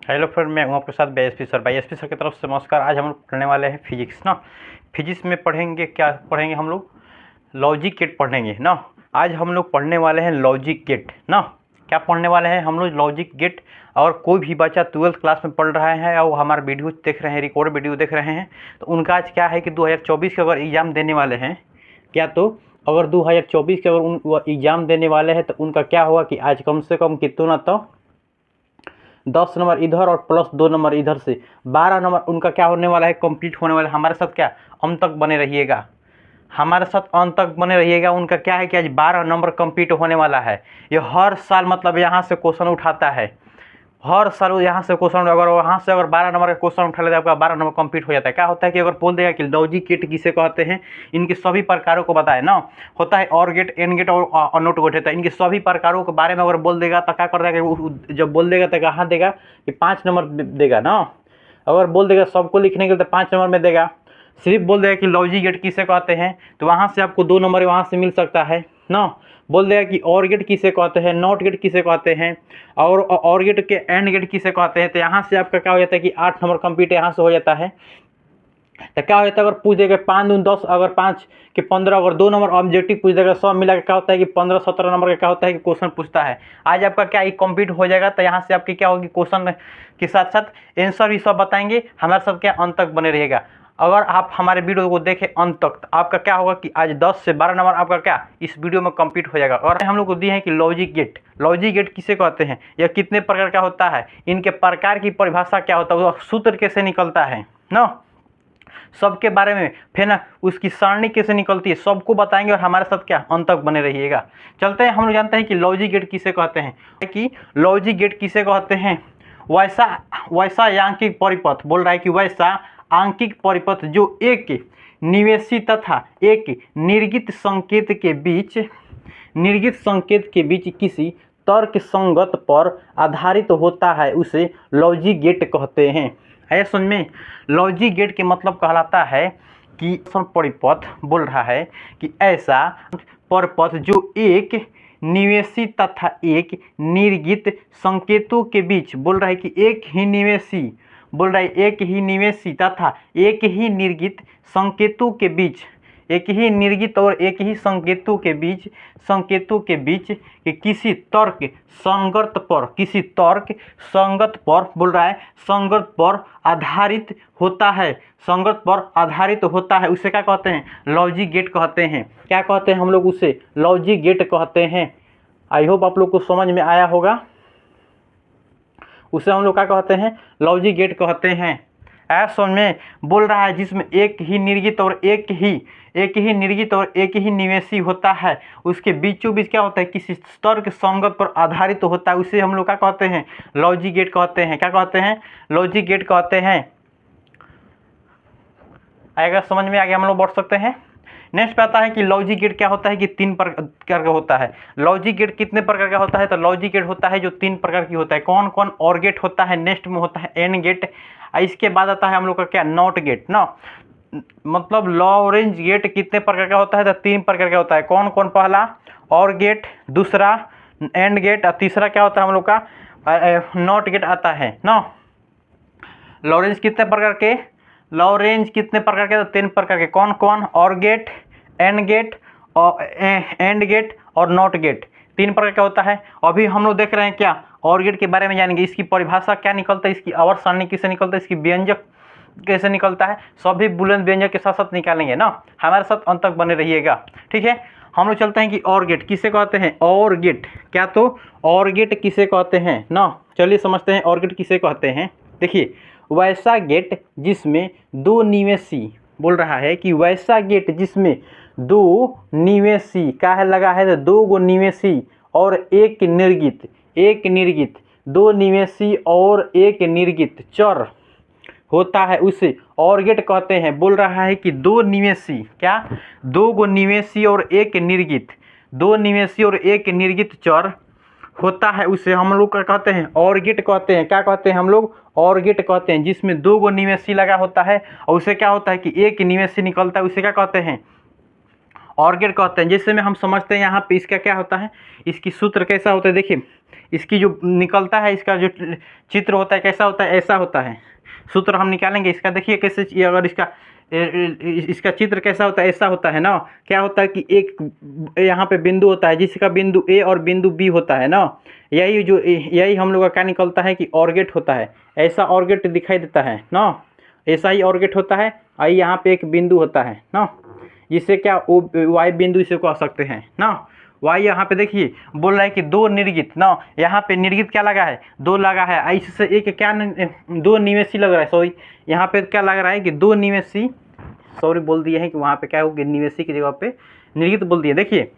Hello friend, मैं हूं आपके साथ बीएसपी सर। बीएसपी सर की तरफ से नमस्कार। आज हम लोग पढ़ने वाले हैं फिजिक्स ना। फिजिक्स में पढ़ेंगे, क्या पढ़ेंगे हम लोग? लॉजिक गेट पढ़ेंगे ना। आज हम लोग पढ़ने वाले हैं लॉजिक गेट ना। क्या पढ़ने वाले हैं हम लोग? Logic gate. और कोई भी बच्चा 12th क्लास में पढ़ रहा है और हमारा वीडियो देख रहे हैं, रिकॉर्ड वीडियो देख रहे हैं, तो उनका आज क्या है कि 2024 के अगर एग्ज़ाम देने वाले हैं, क्या तो अगर 2024 के अगर एग्ज़ाम देने वाले हैं तो उनका क्या होगा कि आज कम से कम कितना तो 10 नंबर इधर और प्लस 2 नंबर इधर से 12 नंबर उनका क्या होने वाला है, कंप्लीट होने वाला है। हमारे साथ क्या अंत तक बने रहिएगा, हमारे साथ अंत तक बने रहिएगा। उनका क्या है कि आज 12 नंबर कंप्लीट होने वाला है। ये हर साल मतलब यहाँ से क्वेश्चन उठाता है, हर साल यहाँ से क्वेश्चन, अगर वहाँ से अगर 12 नंबर का क्वेश्चन उठा लेता है, आपका 12 नंबर कंप्लीट हो जाता है। क्या होता है कि अगर बोल देगा कि लॉजिक गेट किसे कहते हैं, इनके सभी प्रकारों को बताए ना। होता है और गेट, एन गेट और नोट गेट होता है। इनके सभी प्रकारों के बारे में अगर बोल देगा तो क्या कर देगा, जब बोल देगा तो कहाँ देगा कि 5 नंबर देगा ना। अगर बोल देगा सबको लिखने के लिए तो 5 नंबर में देगा। सिर्फ बोल देगा कि लॉजिक गेट किसे कहते हैं तो वहाँ से आपको 2 नंबर वहाँ से मिल सकता है ना। बोल देगा कि और गेट किसे कहते हैं, नॉट गेट किसे कहते हैं, और गेट के एंड गेट किसे कहते हैं, तो यहाँ से आपका क्या हो जाता है कि 8 नंबर कंप्लीट यहाँ से हो जाता है। तो क्या हो जाता है, अगर पूछ देगा 5 दून 10, अगर 5 के 15, अगर 2 नंबर ऑब्जेक्टिव पूछ देगा, सब मिला के क्या होता है कि 15-17 नंबर का क्या होता है कि क्वेश्चन पूछता है। आज आपका क्या ये कंप्लीट हो जाएगा। तो यहाँ से आपकी क्या होगी, क्वेश्चन के साथ साथ आंसर भी सब बताएंगे। हमारे साथ क्या अंत तक बने रहिएगा। अगर आप हमारे वीडियो को देखें अंत तक तो आपका क्या होगा कि आज 10 से 12 नंबर आपका क्या इस वीडियो में कंप्लीट हो जाएगा। और हम लोग को दिए हैं कि लॉजिक गेट, लॉजिक गेट किसे कहते हैं, यह कितने प्रकार का होता है, इनके प्रकार की परिभाषा क्या होता है, सूत्र कैसे निकलता है ना, सबके बारे में, फिर ना उसकी सारणी कैसे निकलती है, सबको बताएंगे। और हमारे साथ क्या अंत तक बने रहिएगा। चलते हैं, हम लोग जानते हैं कि लॉजिक गेट किसे कहते हैं। कि लॉजिक गेट किसे कहते हैं, वैसा वैसा यांत्रिक परिपथ, बोल रहा है कि वैसा आंकिक परिपथ जो एक निवेशी तथा एक निर्गित संकेत के बीच किसी तर्क संगत पर आधारित होता है, उसे लॉजिक गेट कहते हैं। है समझ में? लॉजिक गेट के मतलब कहलाता है कि परिपथ, बोल रहा है कि ऐसा परिपथ जो एक निवेशी तथा एक निर्गित संकेतों के बीच, बोल रहा है कि एक ही निवेशी, बोल रहा है एक ही निवेशी तथा एक ही निर्गित संकेतों के बीच, एक ही निर्गित और एक ही संकेतों के बीच कि किसी तर्क संगत पर, बोल रहा है संगत पर आधारित होता है, संगत पर आधारित होता है, उसे क्या कहते हैं, लॉजिक गेट कहते हैं। क्या कहते हैं हम लोग, उसे लॉजिक गेट कहते हैं। आई होप आप लोग को समझ में आया होगा। उसे हम लोग क्या कहते हैं, लॉजिक गेट कहते हैं। समझ में? बोल रहा है जिसमें एक ही निर्गित और एक ही निवेशी होता है, उसके बीचों बीच क्या होता है, किसी तर्क संगत पर आधारित होता है, उसे हम लोग क्या कहते हैं, लॉजिक गेट कहते हैं। क्या कहते हैं, लॉजिक गेट कहते हैं। आएगा समझ में? आगे हम लोग बढ़ सकते हैं। नेक्स्ट पे आता है कि लॉजिक गेट क्या होता है कि 3 प्रकार का होता है। लॉजिक गेट कितने प्रकार का होता है, तो लॉजिक गेट होता है जो 3 प्रकार की होता है। कौन कौन? और गेट होता है, नेक्स्ट में होता है एंड गेट, इसके बाद आता है हम लोग का क्या, नॉट गेट ना। मतलब लॉरेंज गेट कितने प्रकार का होता है, तो 3 प्रकार का होता है। कौन कौन? पहला और गेट, दूसरा एंड गेट, और तीसरा क्या होता है हम लोग का नॉट गेट आता है ना। लॉरेंज कितने प्रकार के, लॉरेंज कितने प्रकार के, तो 3 प्रकार के। कौन कौन? और गेट, एंड गेट और एंड गेट और नॉट गेट, 3 प्रकार का होता है। अभी हम लोग देख रहे हैं क्या, और गेट के बारे में जानेंगे। इसकी परिभाषा क्या निकलता है, इसकी आवर्त सारणी किसे निकलता है, इसकी व्यंजक कैसे निकलता है, सभी बुलंद व्यंजक के साथ साथ निकालेंगे ना। हमारे साथ अंत तक बने रहिएगा, ठीक है। हम लोग चलते हैं कि और गेट किसे कहते हैं। और गेट क्या, तो और गेट किसे कहते हैं ना। चलिए समझते हैं और गेट किसे कहते हैं। देखिए, वैसा गेट जिसमें 2 निवेशी, बोल रहा है कि वैसा गेट जिसमें 2 निवेशी का है लगा है, तो 2 गो निवेशी और एक निर्गित 2 निवेशी और एक निर्गित चर होता है, उसे और गेट कहते हैं। बोल रहा है कि 2 निवेशी, क्या, 2 गो निवेशी और एक निर्गित, 2 निवेशी और एक निर्गित चर होता है, उसे हम लोग क्या कहते हैं, और गेट कहते हैं। क्या कहते हैं हम लोग, और गेट कहते हैं। जिसमें 2 गो निवेशी लगा होता है और उसे क्या होता है कि एक निवेशी निकलता है, उसे क्या कहते हैं, और गेट कहते हैं। जैसे में हम समझते हैं यहाँ पे इसका क्या होता है, इसकी सूत्र कैसा होता है, देखिए इसकी जो निकलता है इसका जो चित्र होता है कैसा होता है, ऐसा होता है। सूत्र हम निकालेंगे इसका, देखिए कैसे, अगर इसका चित्र कैसा होता है, ऐसा होता है ना। क्या होता है कि एक यहाँ पे बिंदु होता है जिसका बिंदु ए और बिंदु बी होता है ना, यही हम लोग का क्या निकलता है कि और गेट होता है। ऐसा और गेट दिखाई देता है ना, ऐसा ही और गेट होता है। आई यहाँ पे एक बिंदु होता है ना, जिससे क्या वाई बिंदु इसे कह सकते हैं ना। वाई यहाँ पे देखिए बोल रहा है कि दो निर्गित ना, यहाँ पे निर्गित क्या लगा है, दो लगा है। आई इससे एक क्या दो निवेशी लग रहा है, सॉरी यहाँ पे क्या लग रहा है कि दो निवेशी, सॉरी बोल दिए हैं कि वहाँ पे क्या होगा, निवेशी की जगह पे निर्गित बोल दिए। देखिए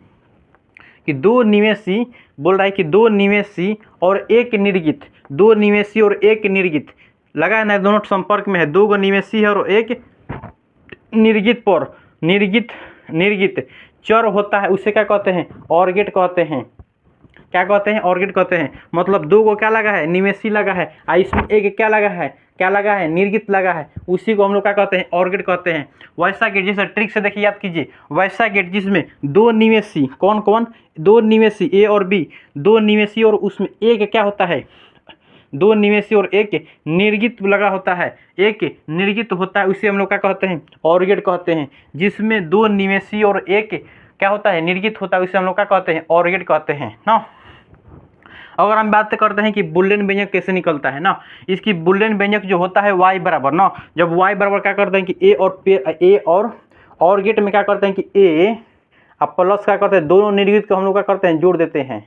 कि दो निवेशी बोल रहा है कि दो निवेशी और एक निर्गित, दो निवेशी और एक निर्गित लगा है ना, दोनों संपर्क में है। दो गो निवेशी है और एक निर्गित पर निर्गित चर होता है, उसे क्या कहते हैं, और गेट कहते हैं। क्या कहते हैं, और गेट कहते हैं। मतलब दो को क्या लगा है, निवेशी लगा है, और इसमें एक क्या लगा है, निर्गित लगा है, उसी को हम लोग क्या कहते हैं, और गेट कहते हैं। वैसा गेट जैसे ट्रिक से देखिए, याद कीजिए, वैसा गेट जिसमें दो निवेशी, कौन कौन, दो निवेशी ए और बी, दो निवेशी और उसमें एक क्या होता है, दो निवेशी और एक निर्गित लगा होता है, एक निर्गित होता है, उसे हम लोग क्या कहते हैं, और गेट कहते हैं। जिसमें दो निवेशी और एक क्या होता है, निर्गित होता है, उसे हम लोग क्या कहते हैं, और गेट कहते हैं ना। अगर हम बात करते हैं कि बुलियन व्यंजक कैसे निकलता है ना, इसकी बुलियन व्यंजक जो होता है y बराबर ना, जब y बराबर क्या करते हैं कि ए और गेट में क्या करते हैं कि ए अब प्लस क्या करते हैं, दोनों निर्गित को हम लोग क्या करते हैं, जोड़ देते हैं।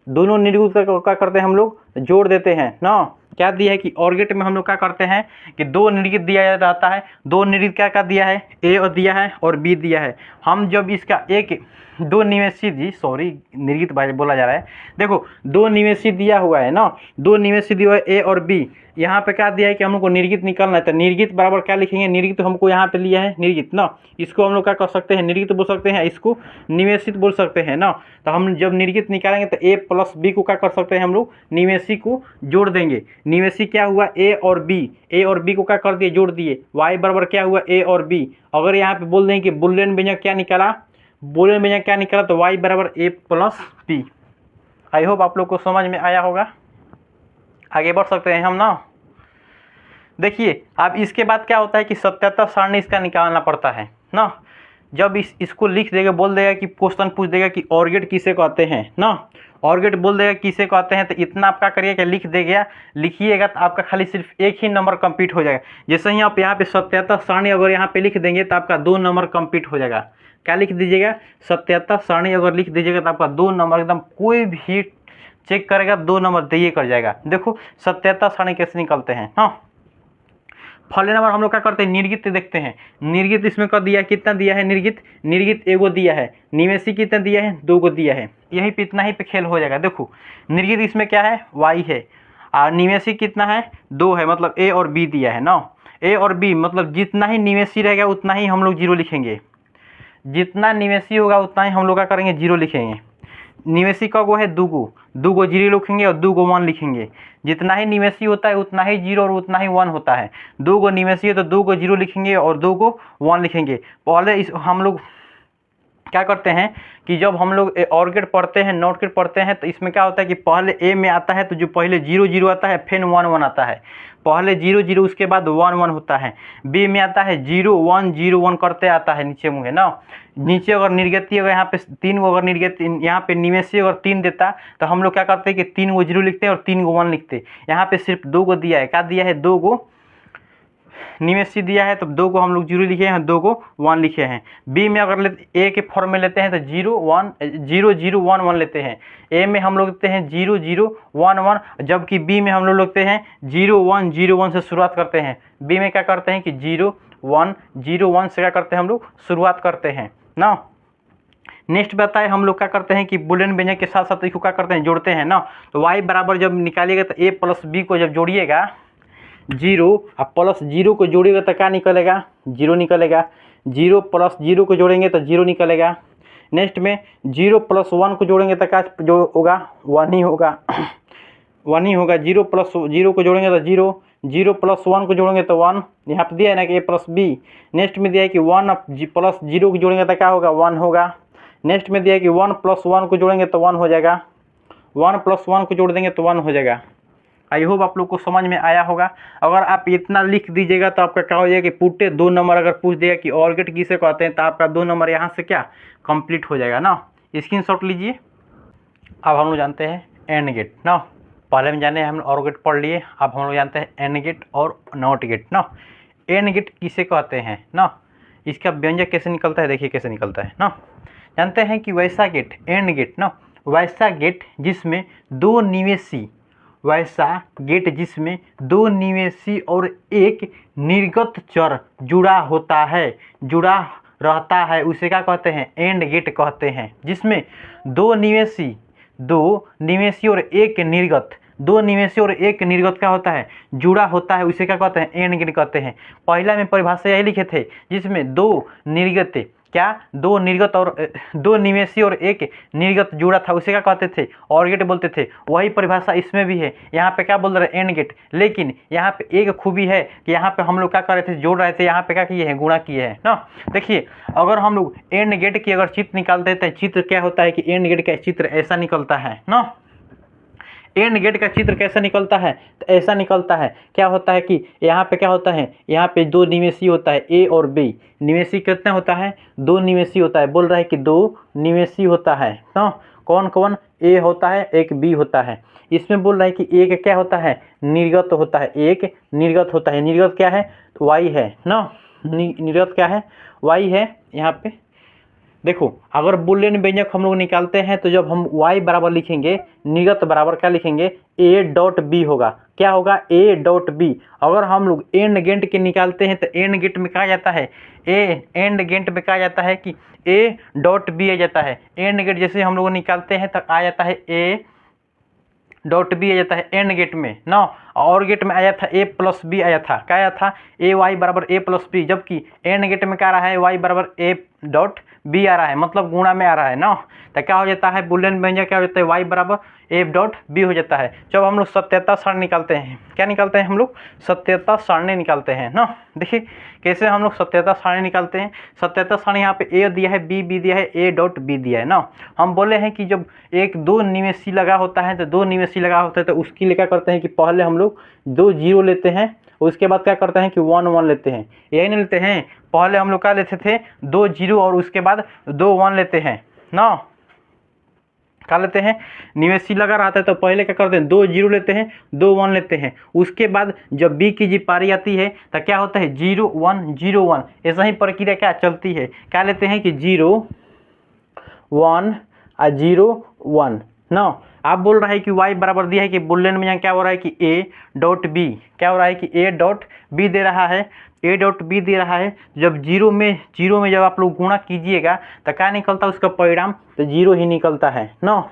दोनों निर्गुण का क्या करते हैं, हम लोग जोड़ देते हैं ना। क्या दिया है कि और गेट में हम लोग क्या करते हैं कि दो निर्गित दिया जाता है, दो निर्गित क्या क्या दिया है, ए और दिया है और बी दिया है। हम जब इसका एक दो निवेशी निर्गित बोला जा रहा है, देखो दो निवेशी दिया हुआ है ना, दो निवेशी दिया हुआ है ए और बी। यहाँ पे क्या दिया है कि हम लोग को निर्गित निकालना है, तो निर्गित बराबर क्या लिखेंगे, निर्गित तो हमको यहाँ पे लिया है निर्गित ना, इसको हम लोग क्या कर सकते हैं, निर्गित बोल सकते हैं, इसको निवेशित बोल सकते हैं ना। तो हम जब निर्गित निकालेंगे तो ए प्लस बी को क्या कर सकते हैं, हम लोग निवेशी को जोड़ देंगे। निवेशी क्या हुआ, ए और बी को क्या कर दिए, जोड़ दिए। वाई बराबर क्या हुआ, ए और बी। अगर यहाँ पे बोल दें कि बुलियन व्यंजक क्या निकाला, बुलियन व्यंजक क्या निकाला, तो वाई बराबर ए प्लस बी। आई होप आप लोग को समझ में आया होगा। आगे बढ़ सकते हैं हम ना। देखिए अब इसके बाद क्या होता है कि सत्यात्मक सारणी इसका निकालना पड़ता है ना। जब इसको लिख देगा, बोल देगा कि क्वेश्चन पूछ देगा कि और गेट किसे कहते हैं ना, और गेट बोल देगा किसे कहते हैं, तो इतना आप क्या करिएगा, लिख देगा, लिखिएगा तो आपका खाली सिर्फ एक ही नंबर कंप्लीट हो जाएगा। जैसे ही आप यहाँ पे सत्यात्मक सारणी अगर यहाँ पे लिख देंगे तो आपका 2 नंबर कंप्लीट हो जाएगा। क्या लिख दीजिएगा, सत्यात्मक सारणी अगर लिख दीजिएगा तो आपका 2 नंबर एकदम, कोई भी चेक करेगा 2 नंबर दिए कर जाएगा। देखो सत्यात्मक सारणी कैसे निकलते हैं ना। फले नंबर हम लोग क्या करते हैं, निर्गित देखते हैं। निर्गित इसमें कर दिया, कितना दिया है निर्गित एगो दिया है। निवेशी कितना दिया है, 2 गो दिया है। यही पे इतना ही पे खेल हो जाएगा। देखो निर्गित इसमें क्या है, y है, और निवेशी कितना है, 2 है, मतलब a और b दिया है ना। a और b मतलब जितना ही निवेशी रहेगा उतना ही हम लोग 0 लिखेंगे, जितना निवेशी होगा उतना ही हम लोग क्या करेंगे, 0 लिखेंगे। निवेशी का गो है 2 गो 0 लिखेंगे और 2 गो 1 लिखेंगे। जितना ही निवेशी होता है उतना ही 0 और उतना ही 1 होता है। 2 गो निवेशी है तो 2 गो 0 लिखेंगे और 2 गो 1 लिखेंगे। पहले हम लोग क्या करते हैं कि जब हम लोग और गेट पढ़ते हैं, नॉट गेट पढ़ते हैं, तो इसमें क्या होता है कि पहले ए में आता है तो जो पहले 0 0 आता है, फिर 1 1 आता है। पहले 0 0 उसके बाद 1 1 होता है। बी में आता है 0 1 0 1 करते आता है नीचे मुँह ना। नीचे अगर निर्गति अगर यहाँ पे 3 गो, अगर निर्गति यहाँ पे निवेशी अगर 3 देता तो हम लोग क्या करते हैं कि 3 गो 0 लिखते हैं और 3 गो 1 लिखते। यहाँ पे सिर्फ 2 गो दिया है, क्या दिया है, 2 गो निवेशी दिया है तो 2 को हम लोग 0 लिखे हैं, 2 को 1 लिखे हैं। बी में अगर ए के फॉर्म में लेते हैं तो 0 0 1 1 लेते हैं। ए में हम लोग लेते हैं 0 0 1 1, जबकि बी में हम लोग लेते हैं 0 1 0 1 से शुरुआत करते हैं। बी में क्या करते हैं कि 0 1 0 1 से क्या करते हैं, हम लोग शुरुआत करते हैं ना। नेक्स्ट बताए हम लोग क्या करते हैं कि बुलियन व्यंजक के साथ साथ इसको क्या करते हैं, जोड़ते हैं ना। तो y बराबर जब निकालिएगा तो a प्लस बी को जब जोड़िएगा 0 और प्लस 0 को जोड़िएगा तो क्या निकलेगा, 0 निकलेगा। 0 प्लस 0 को जोड़ेंगे तो 0 निकलेगा। नेक्स्ट में 0 प्लस 1 को जोड़ेंगे तो क्या जो होगा, 1 ही होगा। 1 ही होगा। 0 प्लस 0 को जोड़ेंगे तो 0, 0 प्लस 1 को जोड़ेंगे तो 1। यहाँ पे दिया है ना कि a प्लस बी। नेक्स्ट में दिया है कि 1 प्लस 0 को जोड़ेंगे तो क्या होगा, 1 होगा। नेक्स्ट में दिया है कि 1 प्लस 1 को जोड़ेंगे तो 1 हो जाएगा। 1 प्लस 1 को जोड़ देंगे तो 1 हो जाएगा। आई होप आप लोग को समझ में आया होगा। अगर आप इतना लिख दीजिएगा तो आपका क्या हो जाएगा कि पुटे 2 नंबर अगर पूछ देगा कि OR गेट किसे कहते हैं तो आपका 2 नंबर यहाँ से क्या कंप्लीट हो जाएगा ना। स्क्रीनशॉट लीजिए। अब हम लोग जानते हैं एंड गेट ना। पहले में जाने हम OR गेट पढ़ लिए, अब हम लोग जानते हैं एंड गेट और नॉट गेट ना। एंड गेट किसे कहते हैं ना, इसका व्यंजक कैसे निकलता है, देखिए कैसे निकलता है ना। जानते हैं कि वैसा गेट, एंड गेट ना, वैसा गेट जिसमें दो निवेशी, वैसा गेट जिसमें दो निवेशी और एक निर्गत चर जुड़ा होता है, जुड़ा रहता है, उसे क्या कहते हैं, एंड गेट कहते हैं। जिसमें दो निवेशी और एक निर्गत, दो निवेशी और एक निर्गत क्या होता है, जुड़ा होता है, उसे क्या कहते हैं, एंड गेट कहते हैं। पहला में परिभाषा यही लिखे थे, जिसमें दो निर्गत, क्या दो निर्गत और दो निवेशी और एक निर्गत जुड़ा था, उसे क्या कहते थे, OR गेट बोलते थे। वही परिभाषा इसमें भी है। यहाँ पे क्या बोल रहे हैं, एंड गेट। लेकिन यहाँ पे एक खूबी है कि यहाँ पे हम लोग क्या कर रहे थे, जोड़ रहे थे, यहाँ पे क्या किए हैं, गुणा किए हैं ना। देखिए अगर हम लोग एंड गेट की अगर चित्र निकालते हैं, चित्र क्या होता है कि एंड गेट का चित्र ऐसा निकलता है ना। एंड गेट का चित्र कैसा निकलता है, तो ऐसा निकलता है। क्या होता है कि यहाँ पे क्या होता है, यहाँ पे दो निवेशी होता है, ए और बी। निवेशी कितना होता है, दो निवेशी होता है। बोल रहा है कि दो निवेशी होता है ना। कौन कौन, ए होता है, एक बी होता है। इसमें बोल रहा है कि एक क्या होता है, निर्गत होता है, एक निर्गत होता है। निर्गत क्या है, तो वाई है ना। निर्गत क्या है, वाई है। यहाँ पे देखो अगर बुलियन व्यंजक हम लोग निकालते हैं तो जब हम y बराबर लिखेंगे, निर्गत बराबर क्या लिखेंगे, a डॉट बी होगा। क्या होगा, a डॉट बी। अगर हम लोग एंड गेट के निकालते हैं तो एंड गेट में कहा जाता है, एंड गेट में कहा जाता है कि a डॉट बी आ जाता है। एंड गेट जैसे हम लोग निकालते हैं तो आ जाता है a डॉट बी आ जाता है एंड गेट में ना। और गेट में आया था a प्लस बी आया था, क्या आया था, ए वाई बराबर a प्लस बी। जबकि एंड गेट में क्या आ रहा है, y बराबर a डॉट बी आ रहा है, मतलब गुणा में आ रहा है ना। तो क्या हो जाता है, बुलियन व्यंजक क्या हो जाता है, y बराबर a डॉट बी हो जाता है। जब हम लोग सत्यता सारणी निकालते हैं, क्या निकालते हैं हम लोग, सत्यता सारणी निकालते हैं ना। देखिए कैसे हम लोग सत्यता सारणी निकालते हैं। सत्यता सारणी यहाँ पे a दिया है, b दिया है, a डॉट बी दिया है ना। हम बोले हैं कि जब एक दो निवेशी लगा होता है, तो दो निवेशी लगा होता है तो उसके लिए क्या करते हैं कि पहले हम लोग दो जीरो लेते हैं, उसके बाद क्या करते हैं कि 1 1 लेते हैं। यही नहीं लेते हैं, पहले हम लोग क्या लेते थे, दो जीरो और उसके बाद 2 1 लेते हैं ना। क्या लेते हैं, निवेशी लगा रहता है तो पहले क्या करते हैं, 2 जीरो लेते हैं, 2 1 लेते हैं। उसके बाद जब बी की जी पारी आती है तो क्या होता है, 0 1 0 1। ऐसा ही प्रक्रिया क्या चलती है। क्या लेते हैं कि 0 1 0 1 ना। आप बोल रहा है कि y बराबर दिया है कि बुलियन में यहाँ क्या हो रहा है कि a डॉट बी, क्या हो रहा है कि a डॉट बी दे रहा है, a डॉट बी दे रहा है। जब जीरो में जब आप लोग गुणा कीजिएगा तो क्या निकलता है उसका परिणाम, तो 0 ही निकलता है ना।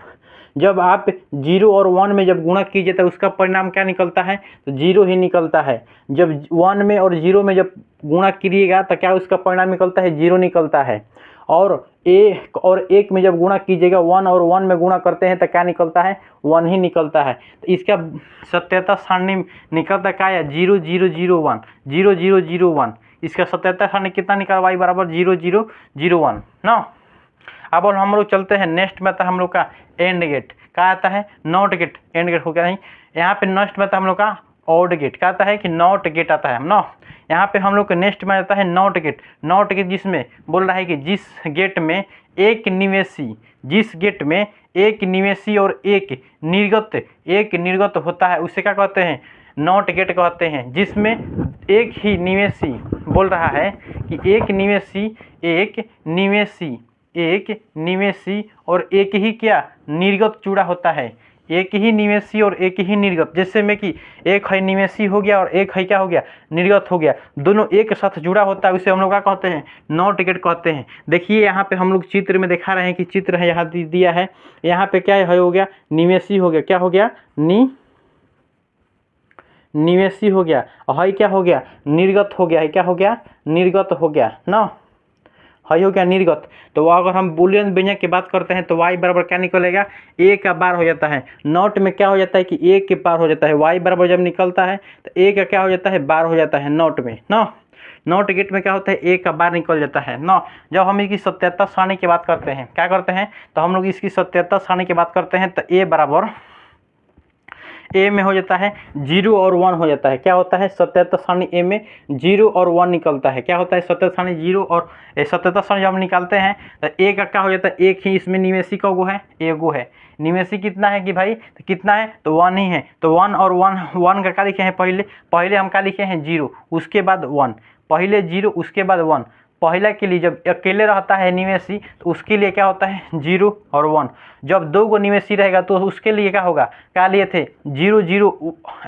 जब आप 0 और 1 में जब गुणा कीजिए तो उसका परिणाम क्या निकलता है, तो 0 ही निकलता है। जब 1 में और 0 में जब गुणा कीजिएगा तो क्या उसका परिणाम निकलता है, 0 निकलता है। और एक और एक में जब गुणा कीजिएगा, 1 और 1 में गुणा करते हैं तो क्या निकलता है, 1 ही निकलता है। तो इसका सत्यता सारणी निकलता क्या है, 0 0 0 1 0 0 0 1। इसका सत्यता सारणी कितना निकला, y बराबर 0 0 0 1 ना। अब हम लोग चलते हैं नेक्स्ट में, था हम लोग का एंड गेट। क्या आता है, नॉट गेट। एंड गेट हो गया नहीं। यहाँ पे नेक्स्ट में था हम लोग का ऑड गेट। क्या आता है कि नॉट गेट आता है ना। यहाँ पे हम लोग का नेक्स्ट में आता है नॉट गेट। नॉट गेट जिसमें बोल रहा है कि जिस गेट में एक निवेशी और एक निर्गत होता है, उसे क्या कहते हैं, नॉट गेट कहते हैं। जिसमें एक ही निवेशी, बोल रहा है कि एक निवेशी और एक ही क्या, निर्गत जुड़ा होता है। एक ही निवेशी और एक ही निर्गत, जैसे में कि एक है निवेशी हो गया और एक है क्या हो गया, निर्गत हो गया, दोनों एक साथ जुड़ा होता है, उसे हम लोग क्या कहते हैं, नॉट गेट कहते हैं। देखिए यहाँ पे हम लोग चित्र में दिखा रहे हैं कि चित्र है, यहाँ दिया है, यहाँ पे क्या है, हो गया निवेशी हो गया, क्या हो गया, निवेशी हो गया, है क्या हो गया, निर्गत हो गया है, क्या हो गया, निर्गत हो गया ना। हाई हो गया निर्गत। तो वो अगर हम बुलियन व्यंजक की बात करते हैं तो y बराबर क्या निकलेगा, a का बार हो जाता है। नॉट में क्या हो जाता है कि a के बार हो जाता है, y बराबर जब निकलता है तो a का क्या हो जाता है, बार हो जाता है नॉट में ना। नॉट गेट में क्या होता है, a का बार निकल जाता है ना। जब हम इसकी सत्यात्तर सारणी की बात करते हैं, क्या करते हैं, तो हम लोग इसकी सत्यात्तर सारणी की बात करते हैं तो a बराबर ए में हो जाता है 0 और 1 हो जाता है। क्या होता है, सत्यात्तर सारणी ए में 0 और 1 निकलता है। क्या होता है, सत्यात्तर सारणी 0 और सत्यात्तर सारणी जब हम निकालते हैं तो ए का क्या हो जाता है, एक ही इसमें निवेशी का गो है, एगो है। निवेशी कितना है कि भाई, तो कितना है, तो 1 ही है। तो 1 और 1 का क्या लिखे हैं, पहले हम क्या लिखे हैं 0, उसके बाद 1, पहले 0 उसके बाद 1। पहला के लिए जब अकेले रहता है निवेशी तो उसके लिए क्या होता है 0 और 1। जब दो गो निवेशी रहेगा तो उसके लिए क्या होगा, क्या लिए थे 0 0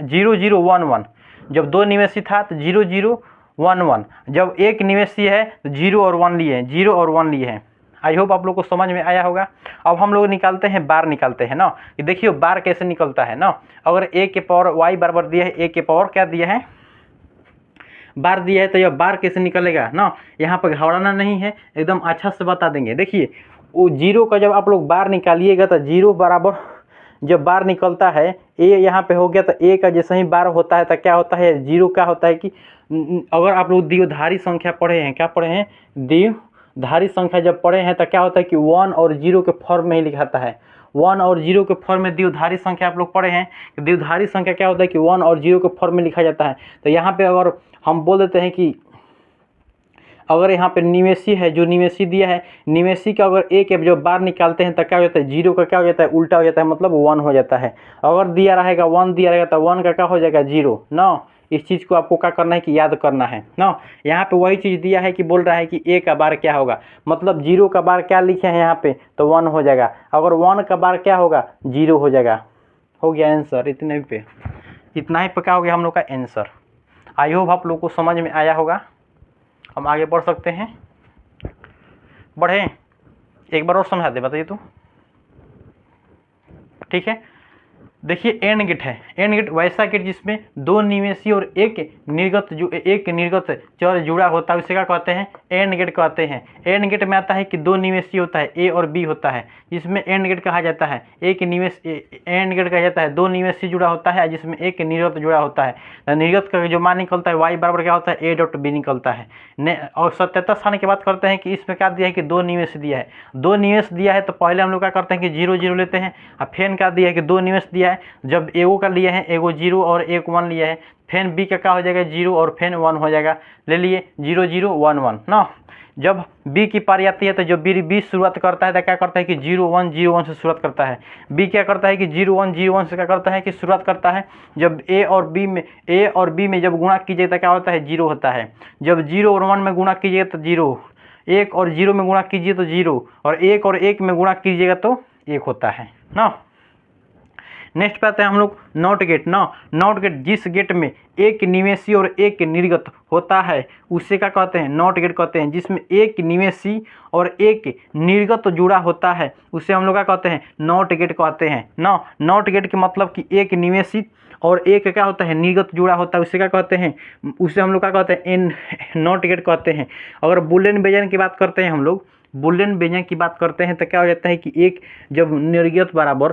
0 0 1 1। जब दो निवेशी था तो 0 0 1 1। जब एक निवेशी है तो 0 और 1 लिए हैं, 0 और 1 लिए हैं। आई होप आप लोग को समझ में आया होगा। अब हम लोग निकालते हैं बार, निकालते हैं ना। कि देखिए बार कैसे निकलता है ना। अगर a के पावर y बराबर दिया है, a के पावर क्या दिया है, बार दिया है, तो यह बार कैसे निकलेगा ना। यहाँ पर घबराना नहीं है, एकदम अच्छा से बता देंगे। देखिए वो 0 का जब आप लोग बार निकालिएगा तो 0 बराबर जब बार निकलता है, ए यहाँ पे हो गया तो ए का जैसे ही बार होता है तो क्या होता है, 0 क्या होता है कि अगर आप लोग द्विधारी संख्या पढ़े हैं, क्या पढ़े हैं, द्विधारी संख्या जब पढ़े हैं तो क्या होता है कि 1 और 0 के फॉर्म में ही लिखाता है। 1 और 0 के फॉर्म में द्विधारी संख्या आप लोग पढ़े हैं। द्विधारी संख्या क्या होता है कि 1 और 0 के फॉर्म में लिखा जाता है। तो यहाँ पे अगर हम बोल देते हैं कि अगर यहाँ पे निवेशी है, जो निवेशी दिया है, निवेशी का अगर एक जो बार निकालते हैं तो क्या हो जाता है, 0 का क्या हो जाता है, उल्टा हो जाता है, मतलब 1 हो जाता है। अगर दिया रहेगा 1 दिया रहेगा तो 1 का क्या हो जाएगा, 0 ना। इस चीज़ को आपको क्या करना है कि याद करना है ना। यहाँ पे वही चीज़ दिया है कि बोल रहा है कि a का बार क्या होगा, मतलब 0 का बार क्या लिखे हैं यहाँ पे, तो 1 हो जाएगा। अगर 1 का बार क्या होगा, 0 हो जाएगा। हो गया आंसर, इतने पे, इतना ही पका हो गया हम लोग का आंसर। आई होप आप लोग को समझ में आया होगा। हम आगे बढ़ सकते हैं, बढ़े, एक बार और समझा दे, बताइए तो, ठीक है। देखिए एंड गेट है, एंड गेट वैसा गेट जिसमें दो निवेशी और एक निर्गत चर जुड़ा होता है, उसे क्या कहते हैं, एंड गेट कहते हैं। एंड गेट में आता है कि दो निवेशी होता है, ए और बी होता है, जिसमें एंड गेट कहा जाता है। एक निवेश एंड गेट कहा जाता है, दो निवेशी जुड़ा होता है जिसमें एक निर्गत जुड़ा होता है। निर्गत का जो मान निकलता है वाई बराबर क्या होता है, ए डॉट बी निकलता है। और सत्यात्तर सारणी की बात करते हैं कि इसमें क्या दिया है कि दो निवेश दिया है। दो निवेश दिया है तो पहले हम लोग क्या करते हैं कि 0 0 लेते हैं। और फेन क्या दिया है कि दो निवेश दिया है, जब एगो का लिए हैं, एगो 0 और एक 1 लिया है, फेन बी का क्या हो जाएगा, 0 और फेन 1 हो जाएगा। ले लिए 0 0 1 1 ना। जब बी की पारी आती है तो जब बी शुरुआत करता है तो क्या करता है कि 0 1 0 1 से शुरुआत करता है। बी क्या करता है कि 0 1 0 1 से क्या करता है कि शुरुआत करता है। जब ए और बी में जब गुणा कीजिएगा तो क्या होता है, 0 होता है। जब 0 और 1 में गुणा कीजिएगा तो 0, 1 और 0 में गुणा कीजिए तो 0, और 1 और 1 में गुणा कीजिएगा तो 1 होता है ना। नेक्स्ट पे आते हैं हम लोग नॉट गेट ना। नॉट गेट जिस गेट में एक निवेशी और एक निर्गत होता है उसे क्या कहते हैं, नॉट गेट कहते हैं। जिसमें एक निवेशी और एक निर्गत जुड़ा होता है उसे हम लोग क्या कहते हैं, नॉट गेट कहते हैं ना। नॉट गेट के मतलब कि एक निवेशी और एक क्या होता है, निर्गत जुड़ा होता है, उसे क्या कहते हैं, उसे हम लोग क्या कहते हैं, नॉट गेट कहते हैं। अगर बुलियन व्यंजक की बात करते हैं हम लोग, बुलियन व्यंजक की बात करते हैं तो क्या हो जाता है कि एक जब निर्गत बराबर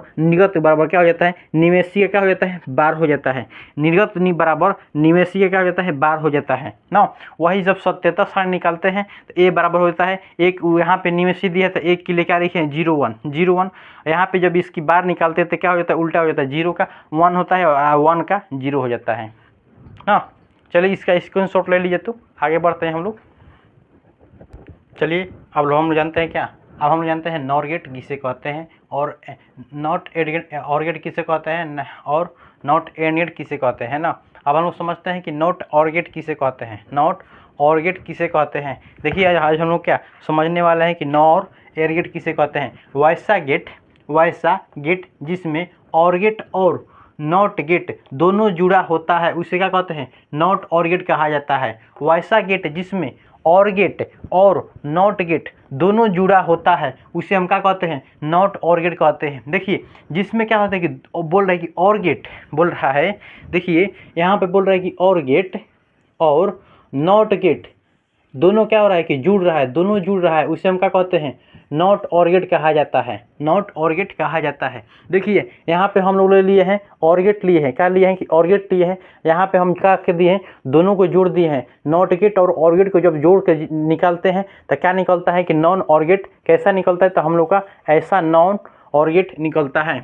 क्या हो जाता है, निवेशी का क्या हो जाता है, बार हो जाता है। निर्गत बराबर निवेशी का क्या हो जाता है, बार हो जाता है ना। वही जब सत्यात्तर सारणी निकालते हैं तो ए बराबर हो जाता है, एक यहाँ पे निवेशी दिया था, एक के लिए क्या लिखे हैं 0 1 0 1। यहाँ पे जब इसकी बार निकालते हैं तो क्या हो जाता है, उल्टा हो जाता है, 0 का 1 होता है और 1 का 0 हो जाता है ना। चलिए इसका स्क्रीनशॉट ले लीजिए, तो आगे बढ़ते हैं हम लोग। चलिए अब हम लोग जानते हैं क्या, अब हम लोग जानते हैं नॉर गेट किसे कहते हैं और नॉट एंड गेट, और गेट किसे कहते हैं और नॉट एंड गेट किसे कहते हैं ना। अब हम लोग समझते हैं कि नॉट और गेट किसे कहते हैं, नॉट और गेट किसे कहते हैं। देखिए आज हम लोग क्या समझने वाले हैं कि नॉर एंड गेट किसे कहते हैं। वैसा गेट जिसमें और गेट और नॉट गेट दोनों जुड़ा होता है उसे क्या कहते हैं, नॉट और गेट कहा जाता है। वैसा गेट जिसमें और गेट और नॉट गेट दोनों जुड़ा होता है उसे हम क्या कहते हैं, नॉट और गेट कहते हैं। देखिए जिसमें क्या होता है कि बोल रहा है कि और गेट बोल रहा है, देखिए यहाँ पे बोल रहा है कि और गेट और नॉट गेट दोनों क्या हो रहा है कि जुड़ रहा है, दोनों जुड़ रहा है, उसे हम क्या कहते हैं, नॉट और गेट कहा जाता है, नॉट और गेट कहा जाता है। देखिए यहाँ पे हम लोग ले लिए हैं और गेट लिए हैं, क्या लिए हैं कि और गेट लिए हैं, यहाँ पे हम क्या कर दिए हैं, दोनों को जोड़ दिए हैं। नॉट गेट और गेट को जब जोड़ के निकालते हैं तो क्या निकलता है कि नॉन और गेट कैसा निकलता है, तो हम लोग का ऐसा नॉन और गेट निकलता है।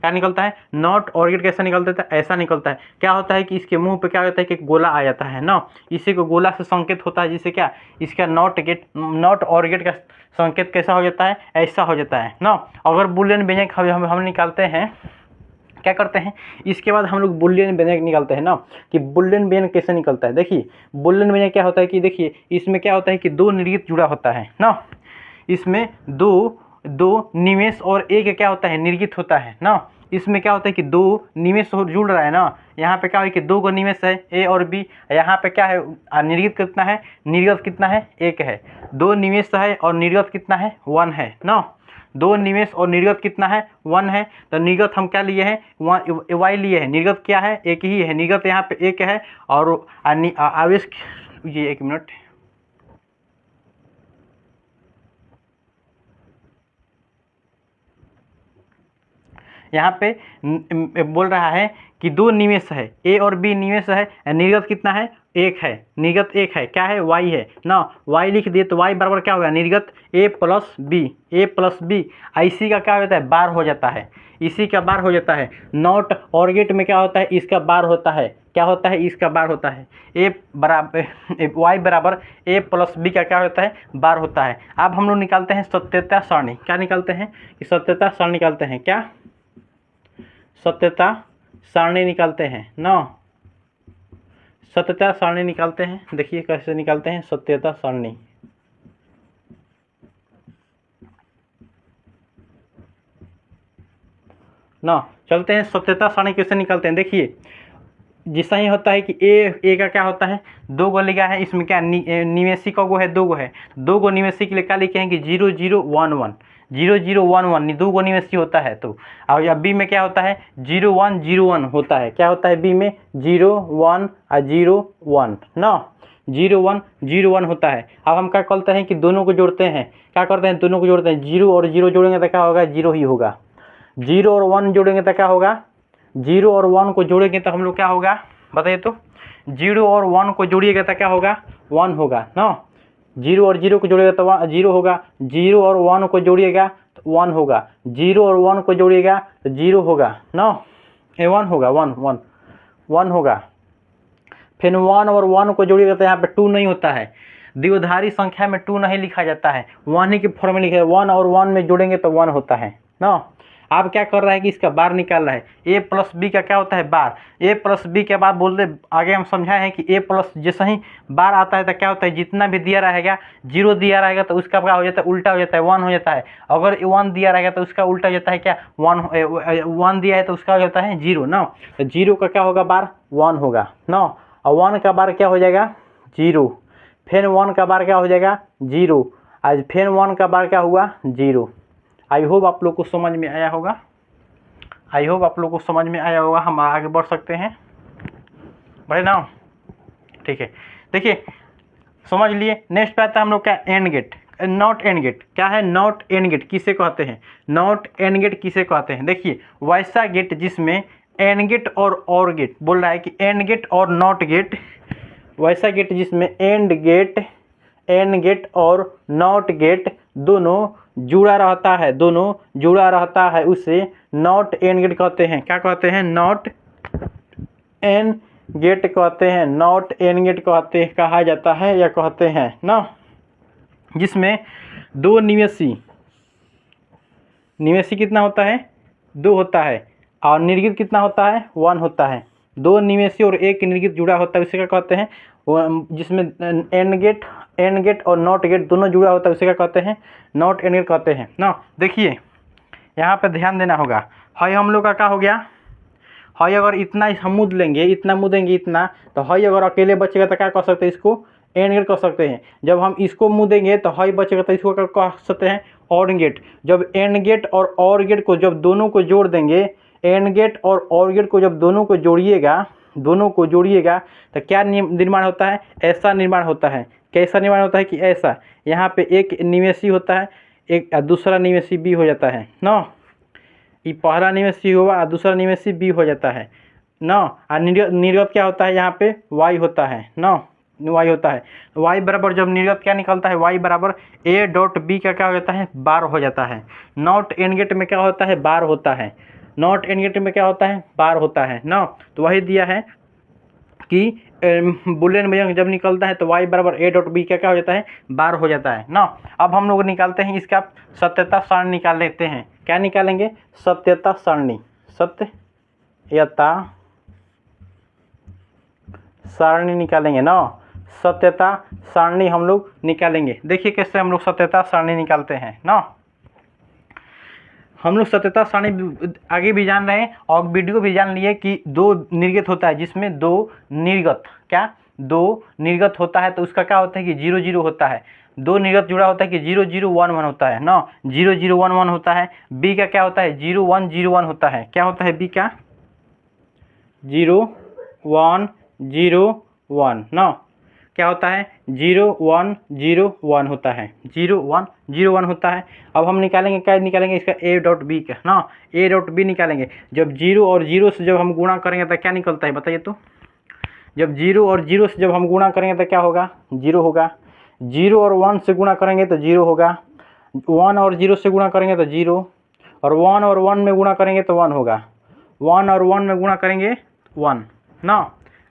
क्या निकलता है, नॉट और गेट कैसा निकलता है, ऐसा निकलता है। क्या होता है कि इसके मुंह पे क्या होता है कि गोला आ जाता है ना, इसी को गोला से संकेत होता है, जिससे क्या इसका नॉट और गेट का संकेत कैसा हो जाता है, ऐसा हो जाता है ना। अगर बुलियन व्यंजक हम निकालते हैं, क्या करते हैं, इसके बाद हम लोग बुलियन व्यंजक निकालते हैं ना, कि बुलियन व्यंजक कैसे निकलता है। देखिए बुलियन व्यंजक क्या होता है कि देखिए इसमें क्या होता है कि दो निर्गत जुड़ा होता है ना, इसमें दो निवेश और एक क्या होता है, निर्गत होता है ना। इसमें क्या होता है कि दो निवेश जुड़ रहा है ना, यहाँ पे क्या है कि दो को निवेश है ए और बी, यहाँ पे क्या है निर्गत कितना है, निर्गत कितना है, एक है। दो निवेश है और निर्गत कितना है, 1 है ना। दो निवेश और निर्गत कितना है, 1 है। तो निर्गत हम क्या लिए हैं, वाई लिए हैं, निर्गत क्या है, एक ही है, निर्गत यहाँ पे एक है। और आवेश, ये 1 मिनट, यहाँ पे बोल रहा है कि दो निवेश है, ए और बी निवेश है, निर्गत कितना है, एक है, निर्गत एक है, क्या है, वाई है ना। वाई लिख दिए तो वाई बराबर क्या होगा, निर्गत ए प्लस बी, इसी का क्या होता है, बार हो जाता है, इसी का बार हो जाता है। नॉट और गेट में क्या होता है, इसका बार होता है, क्या होता है, इसका बार होता है। ए बराबर वाई बराबर ए प्लस बी का क्या होता है, बार होता है। अब हम लोग निकालते हैं सत्यता सारणी। क्या निकालते हैं कि सत्यता सारणी निकालते हैं, क्या सत्यता सारणी निकालते हैं ना, सत्यता सारणी निकालते हैं। देखिए कैसे निकालते हैं सत्यता सारणी, ना चलते हैं सत्यता सारणी कैसे निकालते हैं। देखिए जिससा ही होता है कि ए का क्या होता है, दो गो लिखा है, इसमें क्या निवेशी का गो है, दो गो है, दो गो निवेशी के लिए क्या लिखे हैं कि 0 0 1 1, 0 0 1 1 दो गो निवेशी होता है। तो और या बी में क्या होता है 0 1 0 1 होता है, क्या होता है बी में 0 1 और 0 1 ना, 0 1 0 1 होता है। अब हम क्या करते हैं कि दोनों को जोड़ते हैं, क्या करते हैं, दोनों को जोड़ते हैं, 0 और 0 जोड़ेंगे तो क्या होगा, 0 ही होगा। 0 और 1 जोड़ेंगे तो क्या होगा, 0 और 1 को जोड़ेंगे तो हम लोग क्या होगा बताइए तो, 0 और 1 को जोड़िएगा तो क्या होगा, 1 होगा ना। 0 और 0 को जोड़िएगा तो 0 होगा, 0 और 1 को जोड़िएगा तो 1 होगा, 0 और 1 को जोड़िएगा तो 0 होगा ना, 1 होगा, 1 होगा। फिर 1 और 1 को जोड़िएगा तो यहाँ पे 2 नहीं होता है, द्विआधारी संख्या में 2 नहीं लिखा जाता है, 1 ही के फॉर्म में लिखा है। 1 और 1 में जोड़ेंगे तो 1 होता है ना। अब क्या कर रहा है कि इसका बार निकाल रहा है, ए प्लस बी का क्या होता है, बार। ए प्लस बी के बाद बोलते आगे हम समझाए हैं कि ए प्लस जैसे ही बार आता है तो क्या होता है, जितना भी दिया रहेगा, 0 दिया रहेगा तो उसका क्या हो जाता है, उल्टा हो जाता है, 1 हो जाता है। अगर 1 दिया रहेगा तो उसका उल्टा हो जाता है, क्या 1 दिया है तो उसका हो जाता है 0 ना। तो 0 का क्या होगा, बार 1 होगा ना, और 1 का बार क्या हो जाएगा 0, फिर 1 का बार क्या हो जाएगा 0, आज फिर 1 का बार क्या हुआ 0। आई होप आप लोग को समझ में आया होगा, आई होप आप लोग को समझ में आया होगा। हम आगे बढ़ सकते हैं, बढ़े ना, ठीक है। देखिए समझ लिए, नेक्स्ट पे आता है हम लोग क्या, and gate, not and gate. क्या है नॉट एंड गेट, किसे कहते हैं, नॉट एंड गेट किसे कहते हैं। देखिए वैसा गेट जिसमें एंड गेट और गेट, बोल रहा है कि एंड गेट और नॉट गेट, वैसा गेट जिसमें एंड गेट और नॉट गेट दोनों जुड़ा रहता है, दोनों जुड़ा रहता है, उसे नॉट एंड गेट कहते हैं। क्या कहते हैं, नॉट एंड गेट कहते हैं, नॉट एंड गेट कहा जाता है या कहते हैं ना। जिसमें दो निवेशी कितना होता है, 2 होता है, और निर्गत कितना होता है, 1 होता है। दो निवेशी और एक निर्गत जुड़ा होता है, उसे क्या कहते हैं, जिसमें एंड गेट और नॉट गेट दोनों जुड़ा होता है, उसे क्या कहते हैं, नॉट एंड गेट कहते हैं ना। देखिए यहाँ पे ध्यान देना होगा, हाई हम लोग का क्या हो गया, हाई अगर इतना हम मुद लेंगे, इतना मुदेंगे इतना, तो हाई अगर अकेले बचेगा तो क्या कह सकते हैं, इसको एंड गेट कह सकते हैं। जब हम इसको मुदेंगे तो हाई बचेगा तो इसको क्या कह सकते हैं, और गेट। जब एंड गेट और गेट को जब दोनों को जोड़ देंगे, एंड गेट और गेट को जब दोनों को जोड़िएगा तो क्या निर्माण होता है, ऐसा निर्माण होता है। कैसा निवारण होता है कि ऐसा, यहाँ पे एक निवेशी होता है, एक दूसरा निवेशी बी हो जाता है ना, ये पहला निवेशी हुआ और दूसरा निवेशी बी हो जाता है ना। और निर्गत क्या होता है, यहाँ पे वाई होता है ना, वाई होता है। वाई बराबर जब निर्गत क्या निकलता है, वाई बराबर ए डॉट बी का क्या हो जाता है, बार हो जाता है। नॉट एंड गेट में क्या होता है, बार होता है। नॉट एंड गेट में क्या होता है, बार होता है ना। तो वही दिया है कि बुलियन में जब निकलता है तो y बराबर ए डॉट बी का क्या हो जाता है, बार हो जाता है ना। अब हम लोग निकालते हैं इसका सत्यता सारणी निकाल लेते हैं। क्या निकालेंगे, सत्यता सारणी, सत्यता सारणी निकालेंगे ना। सत्यता सारणी हम लोग निकालेंगे। देखिए कैसे हम लोग सत्यता सारणी निकालते हैं ना। हम लोग सत्यता सारणी आगे भी जान रहे हैं और वीडियो भी जान लिए कि दो निर्गत होता है, जिसमें दो निर्गत क्या, दो निर्गत होता है तो उसका क्या होता है कि 0 0 होता है। दो निर्गत जुड़ा होता है कि 0 0 1 1 होता है ना, 0 0 1 1 होता है। बी का क्या होता है, 0 1 0 1 होता है। क्या होता है बी का, 0 1 0 1 ना। क्या होता है, 0 1 0 1 होता है, 0 1 0 1 होता है। अब हम निकालेंगे, क्या निकालेंगे, इसका ए डॉट बी का ना, ए डॉट बी निकालेंगे। जब 0 और 0 से जब हम गुणा करेंगे तो क्या निकलता है बताइए तो। जब 0 और 0 से जब हम गुणा करेंगे तो क्या होगा, 0 होगा। 0 और 1 से गुणा करेंगे तो 0 होगा। 1 और 0 से गुणा करेंगे तो 0, और 1 और 1 में गुणा करेंगे तो 1 होगा। 1 और 1 में गुणा करेंगे 1 ना।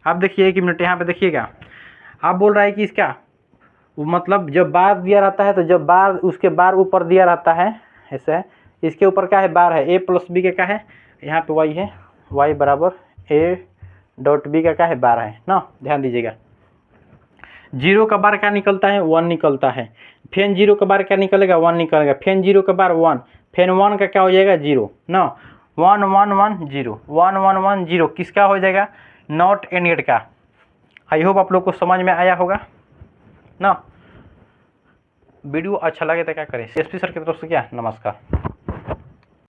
अब देखिए 1 मिनट यहाँ पे देखिएगा, आप बोल रहा है कि इसका मतलब जब बार दिया रहता है तो जब बार उसके बार ऊपर दिया रहता है ऐसे है, इसके ऊपर क्या है, बार है, ए प्लस बी का क्या है, यहाँ पे वाई है, वाई बराबर ए डॉट बी का क्या है, बार है ना। ध्यान दीजिएगा, 0 का बार क्या निकलता है, 1 निकलता है। फिर 0 का बार क्या निकलेगा, 1 निकलेगा। फिर 0 का बार 1, फिर 1 का क्या हो जाएगा, 0 ना। 1 1 1 0 1 1 1 0 किसका हो जाएगा, नॉट एंड गेट का। आई होप आप लोग को समझ में आया होगा ना। वीडियो अच्छा लगे तो क्या करें, CSP सर की तरफ से क्या नमस्कार।